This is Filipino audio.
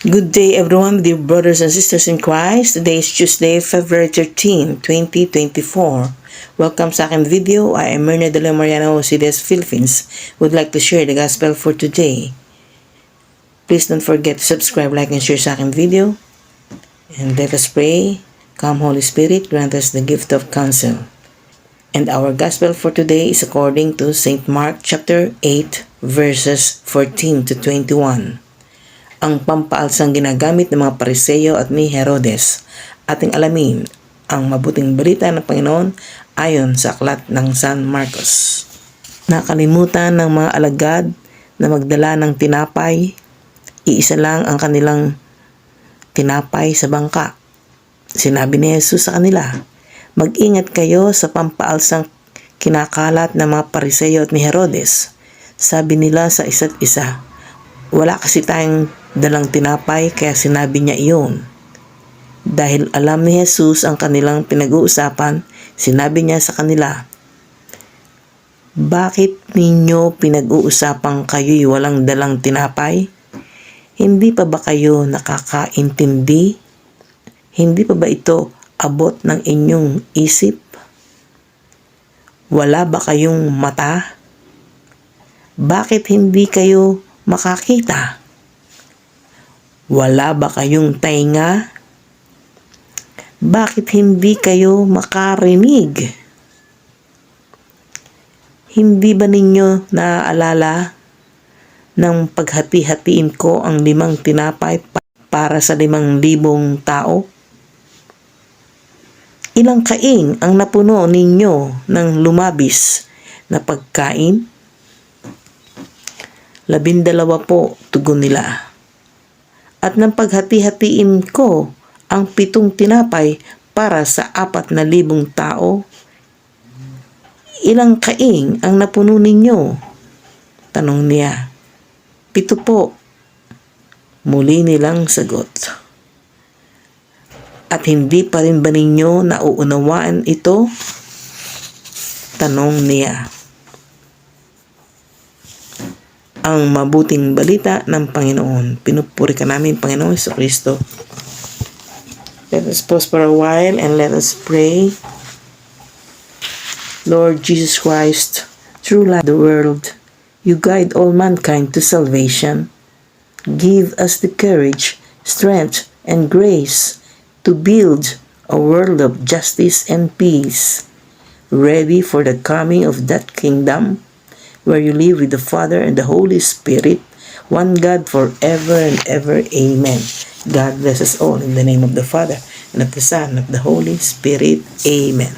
Good day everyone, dear brothers and sisters in Christ. Today is Tuesday, February 13, 2024. Welcome sa aking video. I am Myrna de la Mariana Osides, Philippines. Would like to share the gospel for today. Please don't forget to subscribe, like, and share sa aking video. And let us pray. Come Holy Spirit, grant us the gift of counsel. And our gospel for today is according to St. Mark chapter 8, verses 14 to 21. Ang pampaalsang ginagamit ng mga Pariseo at ni Herodes. Ating alamin ang mabuting balita ng Panginoon ayon sa aklat ng San Marcos. Nakalimutan ng mga alagad na magdala ng tinapay. Iisa lang ang kanilang tinapay sa bangka. Sinabi ni Jesus sa kanila, mag-ingat kayo sa pampaalsang kinakalat ng mga Pariseo at ni Herodes. Sabi nila sa isa't isa, wala kasi tayong dalang tinapay kaya sinabi niya iyon. Dahil alam ni Jesus ang kanilang pinag-uusapan, sinabi niya sa kanila, bakit ninyo pinag-uusapan kayo'y walang dalang tinapay? Hindi pa ba kayo nakakaintindi? Hindi pa ba ito abot ng inyong isip? Wala ba kayong mata? Bakit hindi kayo makakita? Wala ba kayong tainga? Bakit hindi kayo makarinig? Hindi ba ninyo naaalala nang paghati-hatiin ko ang 5 tinapay para sa 5,000 tao? Ilang kaing ang napuno ninyo ng lumabis na pagkain? 12 po, tugon nila. At nang paghati-hatiin ko ang 7 tinapay para sa 4,000 tao, ilang kaing ang napuno ninyo? Tanong niya. 7 po. Muli nilang sagot. At hindi pa rin ba ninyo nauunawaan ito? Tanong niya. Ang mabuting balita ng Panginoon. Pinupuri ka namin, Panginoon Jesucristo. Let us pause for a while and let us pray. Lord Jesus Christ, true light of the world, you guide all mankind to salvation. Give us the courage, strength, and grace to build a world of justice and peace, ready for the coming of that kingdom where you live with the Father and the Holy Spirit, one God forever and ever. Amen. God bless us all in the name of the Father, and of the Son, and of the Holy Spirit. Amen.